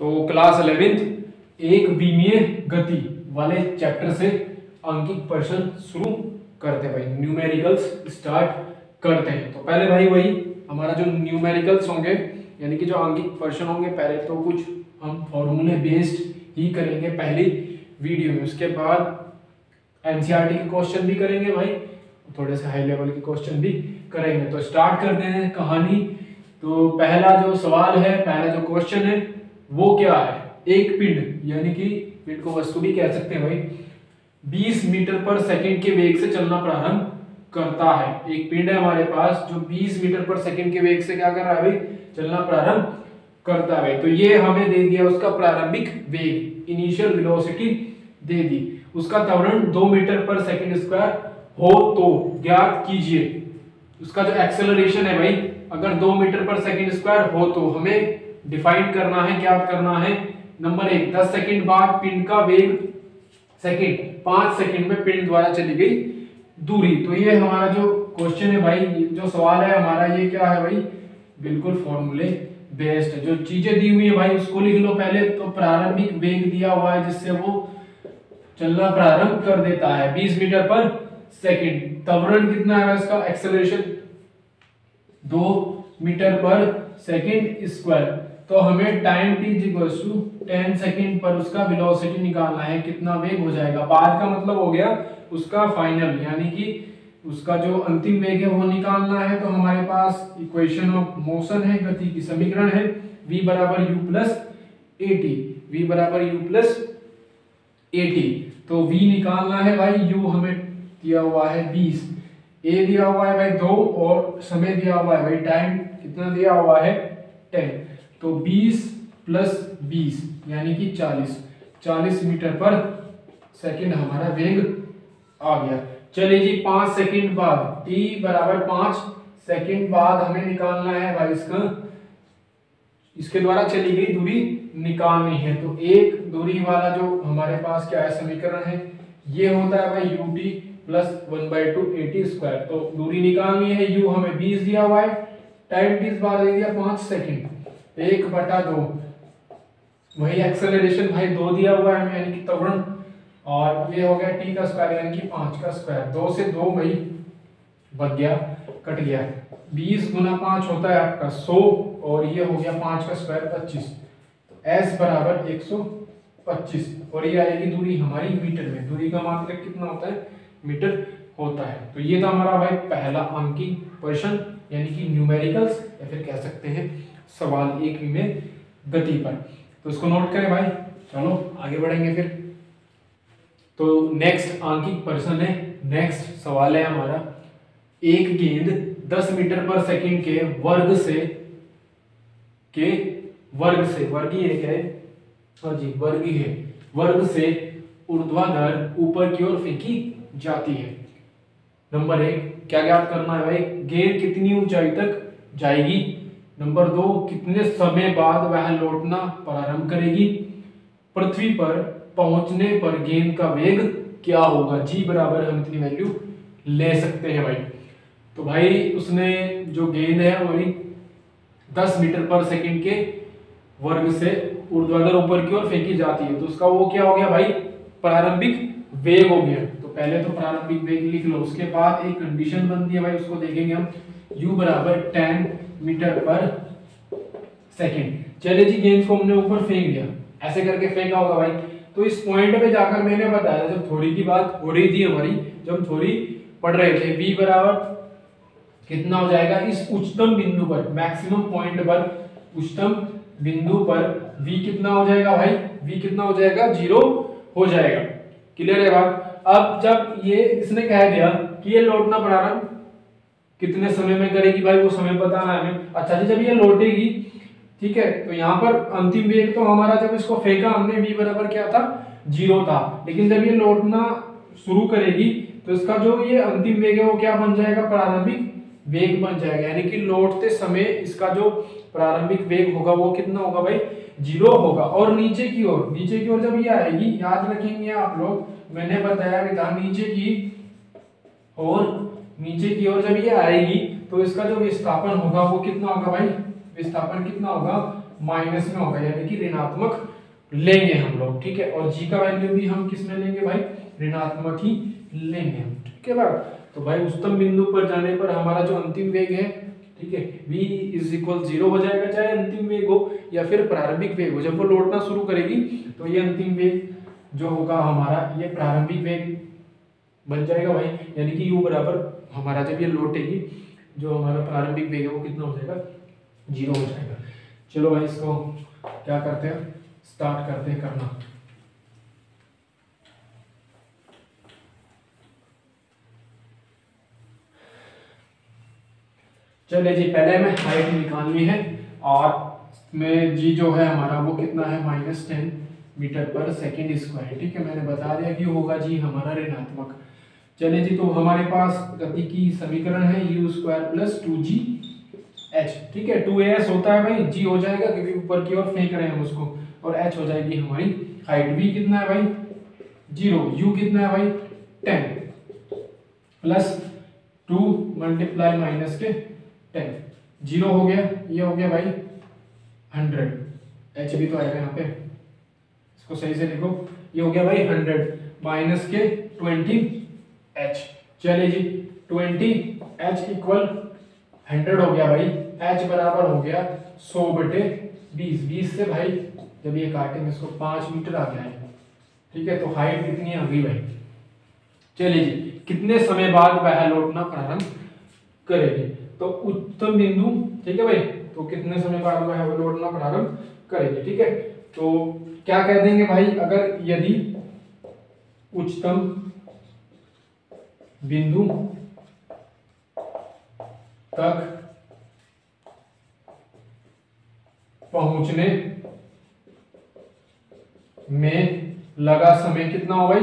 तो class 11th एक विमीय गति वाले चैप्टर से अंकित प्रश्न शुरू करते हैं भाई। न्यूमेरिकल्स स्टार्ट करते हैं। तो पहले भाई वही हमारा जो न्यूमेरिकल्स होंगे यानी कि जो अंकित प्रश्न होंगे, पहले तो कुछ हम फॉर्मूले बेस्ड ही करेंगे पहली वीडियो में। उसके बाद एनसीईआरटी के क्वेश्चन भी करेंगे भाई, थोड़े से हाई लेवल के क्वेश्चन भी करेंगे। तो स्टार्ट करते हैं कहानी। तो पहला जो सवाल है, पहला जो क्वेश्चन है वो क्या है? एक पिंड यानी कि पिंड को वस्तु भी कह सकते हैं भाई, 20 मीटर पर सेकंड के वेग से चलना प्रारंभ करता है। एक पिंड है हमारे पास जो 20 मीटर पर सेकंड के वेग से क्या कर रहा है भाई? चलना प्रारंभ करता है। तो ये हमें दे दिया उसका प्रारंभिक वेग, इनिशियल वेलोसिटी दे दी। उसका त्वरण 2 मीटर पर सेकंड स्क्वायर हो तो ज्ञात कीजिए उसका जो एक्सेलरेशन है भाई। अगर 2 मीटर पर सेकंड स्क्वायर हो तो हमें डिफाइन करना है, ज्ञात करना है। नंबर 1, 10 सेकंड बाद पिंड का वेग सेकंड, 5 सेकंड में पिंड द्वारा चली गई दूरी। तो ये हमारा जो क्वेश्चन है भाई, जो सवाल है हमारा, ये क्या है भाई? बिल्कुल फॉर्मूले बेस्ड है। जो चीजें दी हुई है भाई उसको लिख लो पहले। तो प्रारंभिक वेग दिया हुआ है जिससे वो चलना प्रारंभ कर देता है 20 मीटर पर सेकंड। त्वरण कितना है इसका? एक्सेलरेशन 2 मीटर पर सेकंड स्क्वायर। तो हमें time t equals to 10 second पर उसका वेलोसिटी निकालना है, कितना वेग हो जाएगा। बाद का मतलब हो गया उसका फाइनल, यानी कि उसका जो अंतिम वेग है वो निकालना है। तो हमारे पास इक्वेशन ऑफ मोशन है, गति की समीकरण है, v बराबर u प्लस at, v बराबर u प्लस at। तो v निकालना है भाई, u हमें दिया हुआ है 20, a दिया हुआ है भाई 2 और समय दिया हुआ है भाई टाइम कितना दिया हुआ है 10। तो 20 प्लस 20 यानी कि 40 मीटर पर सेकंड हमारा वेग आ गया। चलिए जी, 5 सेकंड बाद t बराबर 5 सेकंड बाद हमें निकालना है भाई इसके द्वारा चली गई दूरी निकालनी है। तो एक दूरी वाला जो हमारे पास क्या है समीकरण है, ये होता है भाई ut प्लस 1/2 at स्क्वायर। तो दूरी निकालनी है, u हमें 20 दिया हुआ है, टाइम 20 बाद दे दिया 5 सेकंड, 1/2। वही एक्सेलरेशन भाई 2 दिया हुआ है हमें यानी कि त्वरण, और ये हो गया t का स्क्वायर यानी कि 5 का स्क्वायर। 2 से 2 वही बच गया, कट गया। 20 गुना 5 होता है आपका 100 और ये हो गया 5 का स्क्वायर 25। तो s बराबर 125 और ये आएगी दूरी हमारी मीटर में। दूरी का मात्रक कितना होता है? मीटर होता है। तो ये था हमारा भाई पहला अंकित प्रश्न यानी कि न्यूमेरिकल्स, या फिर कह सकते हैं सवाल एक में गति पर। तो इसको नोट करें भाई। चलो आगे बढ़ेंगे फिर। तो नेक्स्ट अंकित प्रश्न है, नेक्स्ट सवाल है हमारा, एक गेंद 10 मीटर पर सेकंड के वर्गीय है, हाँ जी वर्गीय है, वर्ग से ऊर्ध्वाधर ऊपर की ओर फेंकी जाती है। नंबर 1, क्या ज्ञात करना है भाई? गेंद कितनी ऊंचाई तक जाएगी। नंबर 2, कितने समय बाद वह लौटना प्रारंभ करेगी। पृथ्वी पर पहुंचने पर गेंद का वेग क्या होगा। जी बराबर हम इतनी वैल्यू ले सकते हैं भाई। तो भाई उसने जो गेंद है वो 10 मीटर पर सेकंड के वर्ग से ऊर्ध्वाधर ऊपर की ओर फेंकी जाती है। तो उसका वो क्या हो गया भाई? प्रारंभिक वेग हो गया। तो पहले तो प्रारंभिक वेग लिख लो, उसके बाद एक कंडीशन बनती है भाई, उसको देखेंगे हम। u बराबर 10 मीटर पर सेकंड। चलिए जी, गेंद को हमने ऊपर फेंक दिया, ऐसे करके फेंका होगा भाई। तो इस पॉइंट पे जाकर मैंने बताया, जब थोड़ी की बात हो रही थी हमारी, जब थोड़ी पढ़ रहे थे, v बराबर कितना हो जाएगा इस उच्चतम बिंदु पर, मैक्सिमम पॉइंट पर, उच्चतम बिंदु पर v कितना हो जाएगा भाई? v कितना हो जाएगा? 0 हो जाएगा। क्लियर है बात? अब जब ये इसने कह दिया कि ये लौटना प्रारंभ कितने समय में करेगी भाई, वो समय बताना है हमें। अच्छा जी, जब ये लौटेगी, ठीक है, तो यहाँ पर अंतिम वेग तो हमारा, जब इसको फेंका हमने v बराबर क्या था? 0 था। लेकिन जब ये लौटना शुरू करेगी तो इसका जो ये अंतिम वेग है वो क्या बन जाएगा? प्रारंभिक वेग बन जाएगा। यानी कि लौटते समय इसका जो प्रारंभिक वेग होगा वो कितना होगा भाई? 0 होगा। और नीचे की ओर जब ये आएगी, याद रखेंगे आप लोग, मैंने बताया कि था नीचे की ओर जब ये आएगी तो इसका जो विस्थापन होगा वो कितना होगा भाई? विस्थापन कितना होगा? माइनस में होगा, यानी कि ऋणात्मक लेंगे हम लोग, ठीक है। और जी का वैल्यू भी हम किस में लेंगे भाई, ऋणात्मक ही लेंगे हम, ठीक है भाई। तो भाई उच्चतम बिंदु पर जाने पर हमारा जो अंतिम वेग है, ठीक है, v इज इक्वल 0 हो जाएगा, चाहे अंतिम वेग हो या फिर प्रारंभिक वेग हो। जब वो लौटना शुरू करेगी तो ये अंतिम वेग जो होगा हमारा, ये प्रारंभिक वेग बन जाएगा भाई, यानी कि u बराबर हमारा जब ये लौटेगी, जो हमारा प्रारंभिक वेग है वो कितना हो जाएगा, 0 हो जाएगा। चलो भाई इसको क्या करते हैं, स्टार्ट करते हैं करना। चलिए जी, पहले हमें हाइट निकालनी है और में जी जो है हमारा वो कितना है, -10 मीटर पर सेकंड स्क्वायर, ठीक है। मैंने बता दिया कि होगा जी हमारा ऋणात्मक। चलिए जी, तो हमारे पास गति की समीकरण है u² + 2gh, ठीक है। 2as होता है भाई, g हो जाएगा क्योंकि ऊपर की ओर फेंक रहे हैं हम उसको, और h हो जाएगी हमारी हाइट। v कितना है भाई 0, u कितना है भाई 10 प्लस 2 मल्टीप्लाई माइनस के 10, 0 हो गया, ये हो गया भाई 100, h भी तो आएगा यहाँ पे, इसको सही से लिखो, ये हो गया भाई 100 माइनस के 20h। चलिए जी, 20h इक्वल 100 हो गया भाई, h बराबर हो गया 100/20, 20 से भाई जब ये काटेंगे इसको 5 मीटर आ गया है, ठीक है। तो हाइट कितनी आ गई भाई। चलिए जी, कितने समय बाद वह लौटना प्रारंभ करेगी, तो उच्चतम बिंदु, ठीक है भाई, तो कितने समय बाद वह लौटना प्रारंभ करेगी, ठीक है। तो क्या कह देंगे भाई, अगर यदि उच्चतम बिंदु तक पहुंचने में लगा समय कितना हो भाई,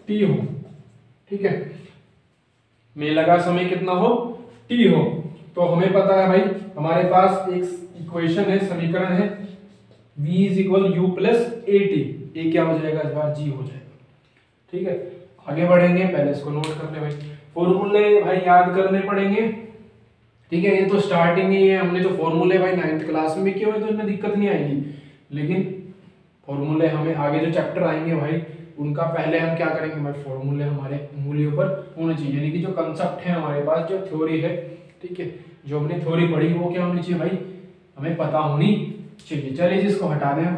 t हो, ठीक है, में लगा समय कितना हो, t हो। तो हमें पता है भाई, हमारे पास एक इक्वेशन है, समीकरण है, v = u + at, ये क्या हो जाएगा, इस बार g हो जाएगा, ठीक है। आगे बढ़ेंगे, पहले इसको नोट कर ले भाई, फॉर्मूले भाई याद करने पड़ेंगे, ठीक है। ये तो स्टार्टिंग ही है, हमने जो फॉर्मूले भाई 9th क्लास में किए हुए तो इनमें दिक्कत नहीं आएगी, लेकिन फॉर्मूले हमें आगे जो चैप्टर आएंगे भाई उनका पहले हम क्या करेंगे भाई, फॉर्मूले हमारे मूल्यों पर होने चाहिए, यानी कि जो कंसेप्ट है हमारे पास, जो थ्योरी है, ठीक है, जो हमने थ्योरी पढ़ी वो क्या होनी चाहिए भाई, हमें पता होनी चाहिए। चलिए जी, इसको हटा दें।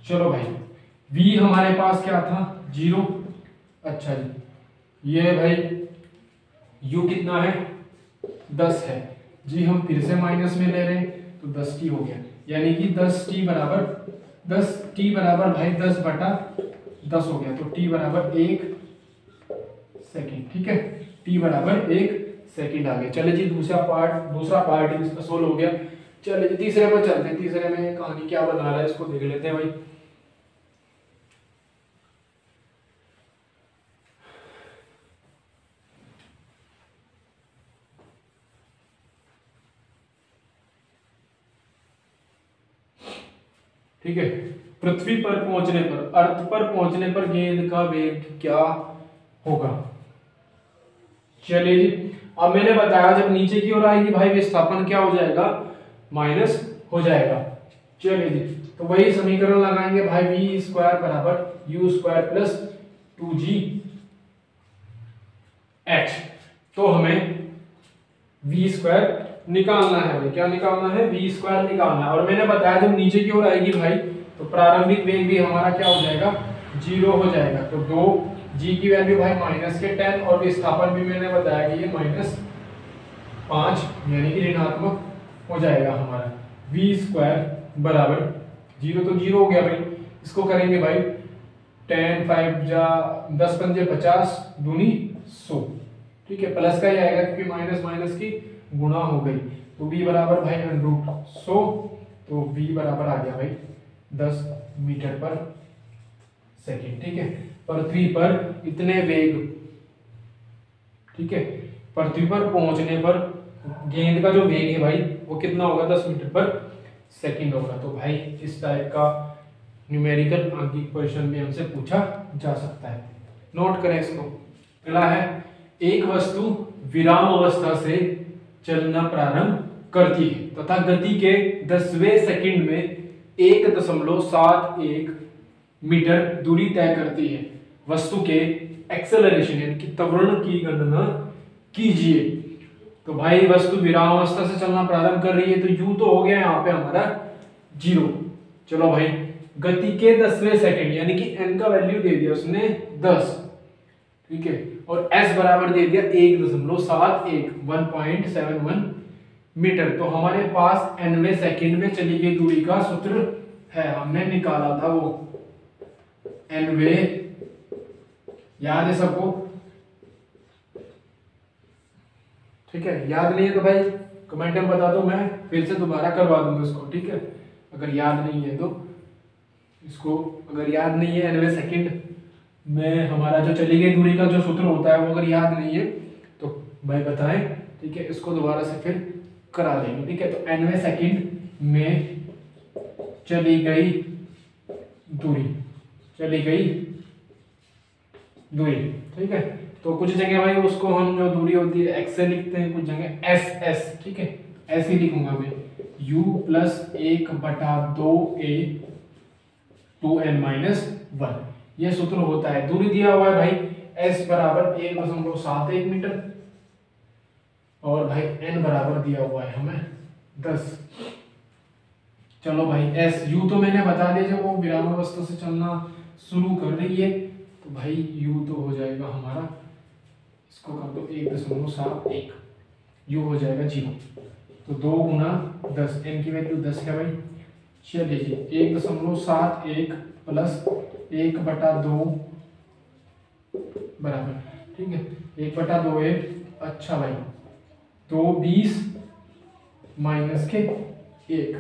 चलो भाई, v हमारे पास क्या था 0, अच्छा जी, ये भाई u कितना है 10 है जी, हम फिर से माइनस में ले रहे हैं तो 10t हो गया, यानी कि 10t बराबर भाई 10/10 हो गया, तो t बराबर 1 सेकंड, ठीक है, t बराबर 1 सेकंड आ गया। चले जी, दूसरा पार्ट इसका सोल्व हो गया। चले जी, तीसरे पर चलते हैं, तीसरे में कहानी क्या बना रहा है इसको देख लेते हैं भाई। ठीक है, पृथ्वी पर पहुंचने पर, अर्थ पर पहुंचने पर गेंद का वेग क्या होगा। चलिए जी, अब मैंने बताया जब नीचे की ओर आएगी भाई विस्थापन क्या हो जाएगा, माइनस हो जाएगा। चलिए जी, तो वही समीकरण लगाएंगे भाई, v² बराबर u² + 2gh। तो हमें v² निकालना है भाई, क्या निकालना है, v² निकालना है। और मैंने बताया जब नीचे की ओर आएगी भाई तो प्रारंभिक वेग भी हमारा क्या हो जाएगा, 0 हो जाएगा। तो 2g की वैल्यू भाई -10 और विस्थापन भी मैंने बताया कि ये -5, यानी कि ऋणात्मक हो जाएगा हमारा। v² बराबर 0, तो 0 हो गया भाई, इसको करेंगे भाई 10 5 जा 10 पंजे 50 दूनी 100, ठीक है, प्लस का ही आएगा क्योंकि माइनस माइनस की गुणा हो गई। तो v बराबर भाई √100, तो v बराबर आ गया भाई 10 मीटर पर सेकंड, ठीक है। पृथ्वी पर इतने वेग, ठीक है, पृथ्वी पर पहुंचने पर गेंद का जो वेग है भाई वो कितना होगा, 10 मीटर पर सेकंड होगा। तो भाई इस टाइप का न्यूमेरिकल आंकिक क्वेश्चन भी हमसे पूछा जा सकता है, नोट करें इसको। अगला है एक वस्तु विराम अवस्था से चलना प्रारंभ करती है तथा गति के 10वें सेकंड में 1.71 मीटर दूरी तय करती है। वस्तु के एक्सेलरेशन यानी कि त्वरण की गणना कीजिए। तो भाई वस्तु विराम अवस्था से चलना प्रारंभ कर रही है तो u तो हो गया यहाँ पे हमारा 0। चलो भाई गति के 10वें सेकंड यानी कि n का वैल्यू दे दिया उसने 10, ठीक है, और s बराबर दे दिया 1.71 मीटर। तो हमारे पास nवें सेकंड में चली गई दूरी का सूत्र है, हमने निकाला था वो nवें, याद है सबको? ठीक है, याद नहीं है तो भाई कमेंट में बता दो, मैं फिर से दोबारा करवा दूंगा इसको, ठीक है, अगर याद नहीं है तो इसको, अगर याद नहीं है nवें सेकंड में हमारा जो चली गई दूरी का जो सूत्र होता है वो अगर याद नहीं है तो भाई बताएं, ठीक है, इसको दोबारा से फिर करा देंगे, ठीक है। तो nवें सेकंड में चली गई दूरी, ठीक है। तो कुछ जगह भाई उसको हम जो दूरी होती है x से लिखते हैं, कुछ जगह s, ठीक है, ऐसे ही लिखूंगा मैं u प्लस 1/2a 2n-1, ये सूत्र होता है। दूरी दिया हुआ है भाई s बराबर 1.71 मीटर और भाई n बराबर दिया हुआ है हमें 10। चलो भाई s u तो मैंने बता दिया, जब वो विराम अवस्था से चलना शुरू कर रही है तो भाई u तो हो जाएगा हमारा, इसको कर दो 1.71, u हो जाएगा 0। तो 2 गुना 10, n की वैल्यू 10 है भाई। चलिए जी 1.71 प्लस 1/2 बराबर, ठीक है, 1/2 है। अच्छा भाई तो 20 माइनस के 1,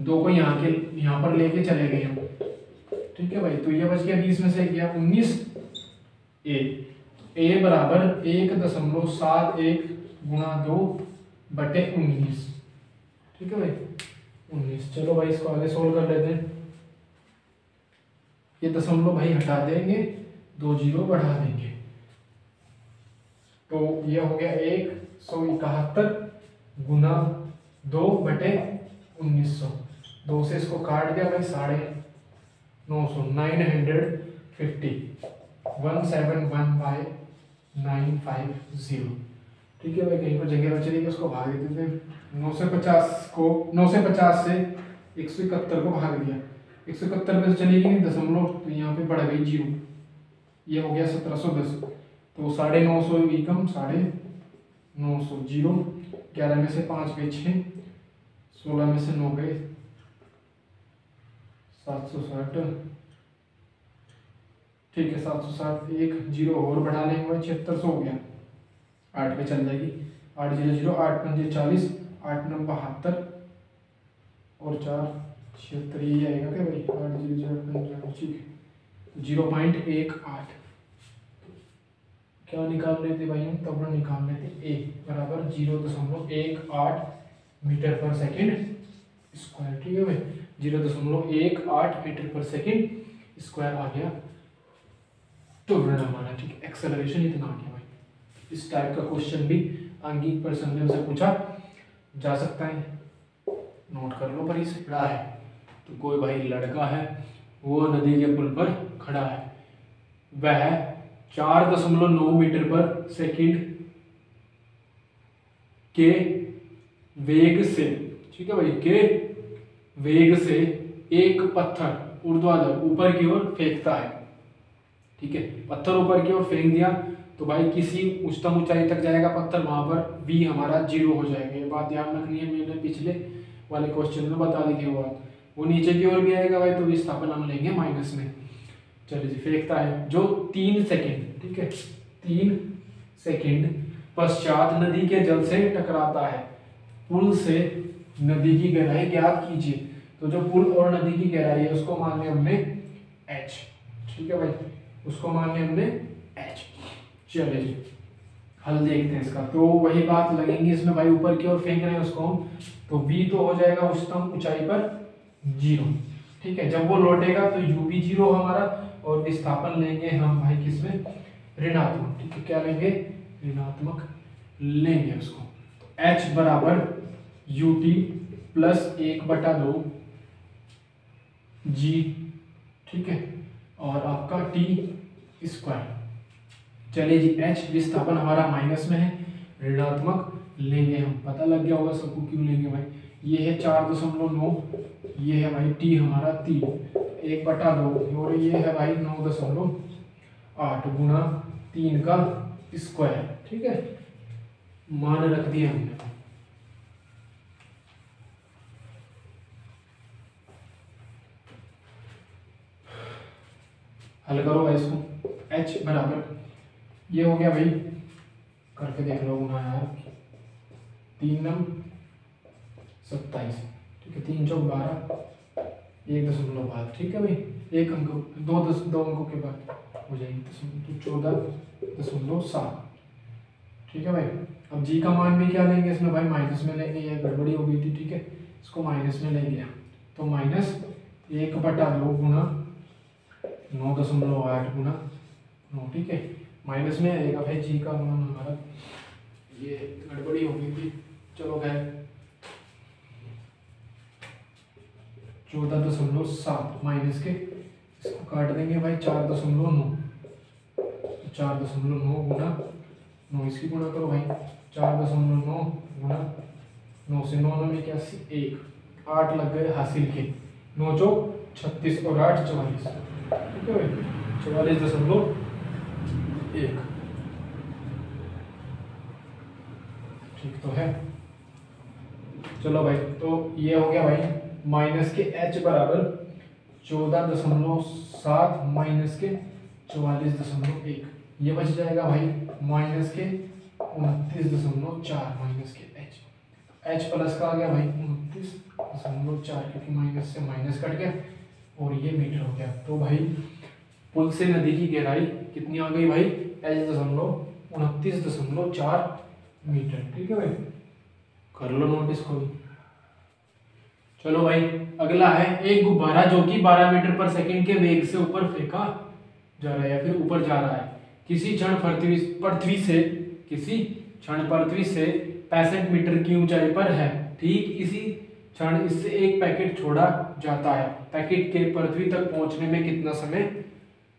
2 को यहाँ पर लेके चले गए हम, ठीक है भाई। तो ये बच गया 20 में से गया 19 a बराबर 1.71 गुणा 2/19, ठीक है भाई 19। चलो भाई इसको आगे सोल्व कर लेते हैं। ये दशमलव भाई हटा देंगे, 2 जीरो बढ़ा देंगे, तो ये हो गया 171 गुना 2/1900। 2 से इसको काट दिया भाई 950, 171/950, ठीक है भाई। कहीं पर जगह बच रही है उसको भाग देते हैं। 950 से 171 को भाग दिया, 171 पे चली गई दशमलव, तो यहाँ पे बढ़ गई 0, ये हो गया 1710। तो 950 एकम 950, 0, 11 में से 5 गए 6, 16 में से 9 गए 760, ठीक है 760, 1 0 और बढ़ा लेंगे 7600 हो गया, 8 पे चल जाएगी, 8 0 0, 8 5 40, 8 9 72 और 4 76, ये आएगा क्या भाई, 8 0 0 ठीक है। 0.18 क्या निकाल रहे थे भाई हम, तब निकाल रहे थे a बराबर 0.18 मीटर पर सेकंड स्क्वायर, ठीक है भाई 0.18 मीटर पर सेकंड स्क्वायर आ गया तो हमारा, ठीक है। एक्सेलरेशन इतना आ गया भाई। इस टाइप का क्वेश्चन भी अंगिक प्रश्न से पूछा जा सकता है, नोट कर लो। पर इसे खड़ा है तो कोई भाई लड़का है, वो नदी के पुल पर खड़ा है, वह 4.9 मीटर पर सेकंड के वेग से, ठीक है भाई, के वेग से एक पत्थर ऊर्ध्वाधर ऊपर की ओर फेंकता है, ठीक है। पत्थर ऊपर की ओर फेंक दिया तो भाई किसी उच्चतम ऊंचाई तक जाएगा पत्थर, वहां पर v हमारा 0 हो जाएगा। ये बात ध्यान रखनी है, मैंने पिछले वाले क्वेश्चन में बता दी थी वो नीचे की ओर भी आएगा भाई, तो विस्थापन हम लेंगे माइनस में। चलिए जी, फेंकता है जो 3 सेकंड, ठीक है, 3 सेकंड पश्चात नदी के जल से टकराता है। पुल से नदी की गहराई ज्ञात कीजिए। तो जो पुल और नदी की गहराई है उसको मान लिया हमने h, ठीक है भाई, उसको मान लिया हमने h। चलिए जी हल देखते हैं इसका। तो वही बात लगेंगी इसमें भाई, ऊपर की ओर फेंक रहे हैं उसको हम, तो v तो हो जाएगा उच्चतम ऊंचाई पर 0, ठीक है। जब वो लौटेगा तो u भी 0 हमारा, और विस्थापन लेंगे हम भाई किसमें, ऋणात्मक, ठीक है, क्या लेंगे, ऋणात्मक लेंगे उसको। तो h बराबर ut प्लस 1/2 g, ठीक है, और आपका t स्क्वायर। चलिए जी, h विस्थापन हमारा माइनस में है, ऋणात्मक लेंगे हम, पता लग गया होगा सबको क्यों लेंगे भाई। ये है 4.9, ये है भाई t हमारा 3, 1/2, और ये है भाई 9.8 गुना 3 का स्क्वायर, ठीक है, मान रख दिया हमने। हल करो भाई इसको, h बराबर, ये हो गया भाई, करके देख लो गुना यार, 3×27, ठीक है, 3 चौक 12, 1.12, ठीक है भाई, एक अंक, दो अंकों के बाद हो जाएगी, तो 14.7, ठीक है भाई। अब जी का मान भी क्या लेंगे इसमें भाई, माइनस में लेंगे, ये गड़बड़ी हो गई थी, ठीक है, इसको माइनस में लेंगे, तो -1/2 गुना 9.8 गुना 9, ठीक है, माइनस में आएगा भाई जी का मान हमारा, ये गड़बड़ी हो गई थी, चलो खैर 14.7 माइनस के, इसको काट देंगे भाई 4.9, 4.9 गुना 9, इसकी गुणा करो भाई, 4.9 गुना 9 से 9 में 1, 8 लग गए हासिल के, 9 चौक 36 और 8 44, ठीक है भाई, 44.1, ठीक तो है। चलो भाई, तो ये हो गया भाई माइनस के h बराबर 14.7 माइनस के 44.1, ये बच जाएगा भाई माइनस के 29.4 माइनस के h प्लस का आ गया भाई 29.4, क्योंकि माइनस से माइनस कट गया और ये मीटर हो गया। तो भाई पुल से नदी की गहराई कितनी आ गई भाई, h.29.4 मीटर, ठीक है भाई, कर लो नोट इसको भी। चलो भाई, अगला है एक गुब्बारा जो कि 12 मीटर पर सेकंड के वेग से ऊपर फेंका जा रहा है या फिर ऊपर जा रहा है, किसी क्षण पृथ्वी से 65 मीटर की ऊंचाई पर है, ठीक इसी क्षण इससे एक पैकेट छोड़ा जाता है, पैकेट के पृथ्वी तक पहुंचने में कितना समय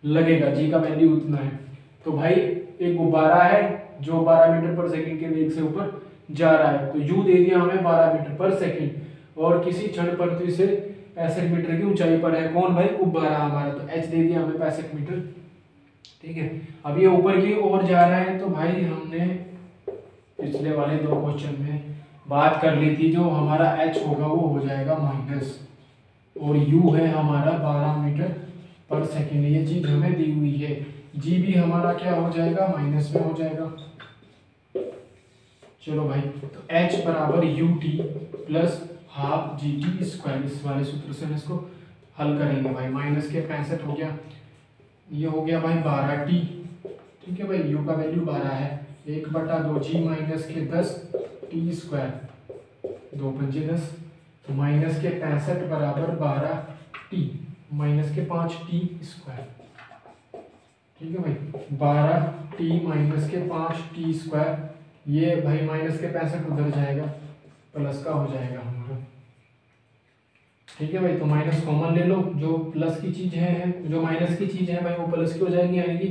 लगेगा, जी का वैल्यू उतना है। तो भाई एक गुब्बारा है जो 12 मीटर पर सेकंड के वेग से ऊपर जा रहा है, तो यू दे दिया हमें 12 मीटर पर सेकंड, और किसी क्षण पृथ्वी से 65 मीटर की ऊंचाई पर है, कौन भाई, गुब्बारा हमारा, तो h दे दिया हमें 65 मीटर, ठीक है। अब ये ऊपर की ओर जा रहा है, तो भाई हमने पिछले वाले 2 क्वेश्चन में बात कर ली थी, जो हमारा h होगा वो हो जाएगा माइनस, और u है हमारा 12 मीटर पर सेकंड, ये चीज हमें दी हुई है, g भी हमारा क्या हो जाएगा, माइनस में हो जाएगा। चलो भाई, तो h बराबर ut plus half gt square, इस वाले सूत्र से इसको हल करेंगे भाई, माइनस के 65 हो गया, ये हो गया भाई 12t, ठीक है भाई, u का वैल्यू 12 है, 1/2 g माइनस के 10 t स्क्वायर, 2 पंजे 10, तो माइनस के 65 बराबर 12t माइनस के 5t स्क्वायर, ठीक है भाई, 12t माइनस के 5t स्क्वायर, ये भाई माइनस के 65 उधर जाएगा, प्लस का हो जाएगा हमारा, ठीक है भाई। तो माइनस कॉमन ले लो, जो प्लस की चीज है, जो माइनस की चीज है भाई वो प्लस की हो जाएगी, यानी कि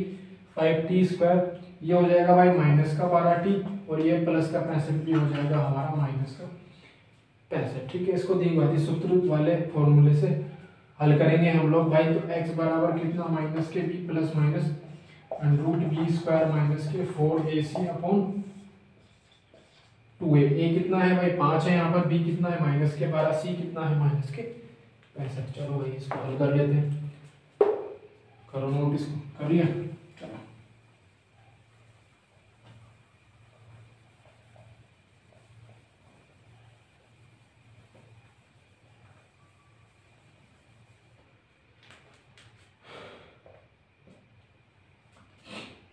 5t स्क्वायर, ये हो जाएगा भाई माइनस का 12t, और ये प्लस का 65 भी हो जाएगा हमारा माइनस का 65, ठीक है। इसको द्विघाती सूत्र वाले फॉर्मूले से हल करेंगे हम लोग भाई। तो x बराबर कितना, माइनस के b plus minus √b square minus के 4ac अपॉन 2a, a कितना है भाई 5 है यहाँ पर, b कितना है माइनस के 12, c कितना है माइनस के 65। चलो भाई इसको हल कर लेते हैं, करो नोट, इसको कर लिया, चलो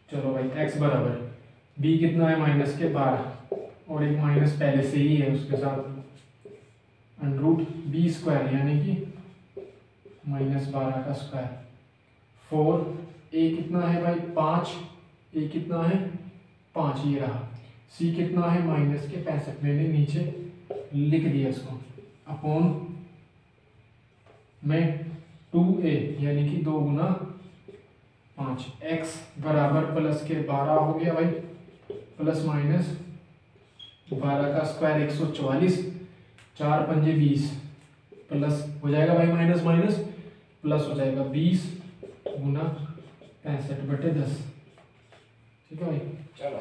चलो भाई, x बराबर b कितना है माइनस के 12, और एक माइनस पहले से ही है उसके साथ, √b स्क्वायर यानी कि -12 का स्क्वायर, 4 a कितना है भाई 5 ए कितना है 5, ये रहा। सी कितना है माइनस के 65, मैंने नीचे लिख दिया इसको, अपॉन में 2a यानी कि 2 गुना 5, x बराबर प्लस के 12 हो गया भाई, प्लस माइनस 12 का स्क्वायर 144, 4 पंजे 20, प्लस हो जाएगा भाई माइनस माइनस प्लस हो जाएगा 20 गुना 65/10। ठीक है भाई, चलो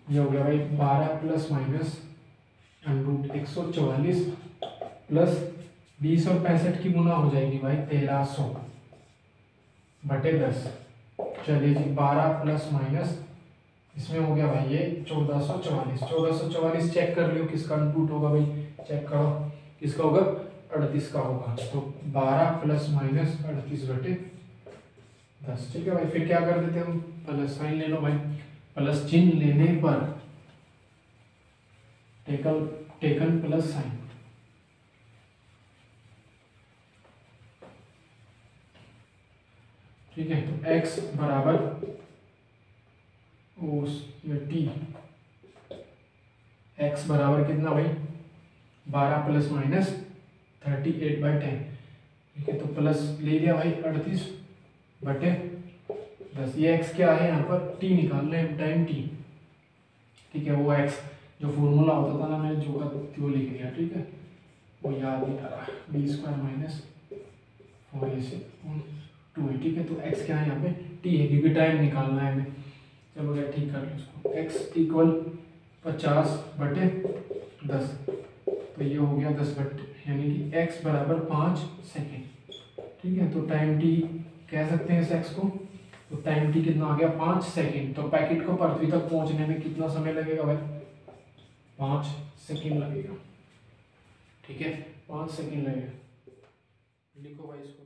ये हो गया भाई 12 प्लस माइनस √144 प्लस 20 और 65 की गुना हो जाएगी भाई 1300/10। चलिए जी 12 प्लस माइनस इसमें हो गया भाई ये 1444 चेक कर लियो किसका इनपुट होगा भाई, चेक करो किसका होगा, 38 का होगा। तो 12 प्लस माइनस 38/10। ठीक है भाई, फिर क्या कर देते हम, प्लस साइन ले लो भाई, प्लस चिन्ह लेने पर टेकन प्लस साइन। ठीक है, तो x बराबर टी, x बराबर कितना भाई 12 प्लस माइनस 38/10। ठीक है, तो प्लस ले लिया भाई 38/10। ये x क्या है यहाँ पर, t निकालना है, टाइम t। ठीक है, वो x जो फॉर्मूला होता था ना, मैंने जो का वो लिख दिया। ठीक है, वो याद नहीं आ रहा, b² माइनस 4ac/2। ठीक है, तो x क्या है यहाँ पे t है, क्योंकि टाइम निकालना है हमें। चलो क्या ठीक कर लो इसको, x इक्वल 50/10। तो ये हो गया 10 यानी कि x बराबर 5 सेकेंड। ठीक है, तो टाइम t कह सकते हैं इस x को, तो टाइम t कितना आ गया 5 सेकेंड। तो पैकेट को पृथ्वी तक पहुंचने में कितना समय लगेगा भाई, 5 सेकेंड लगेगा। ठीक है, 5 सेकेंड लगेगा, लिखो भाई इसको।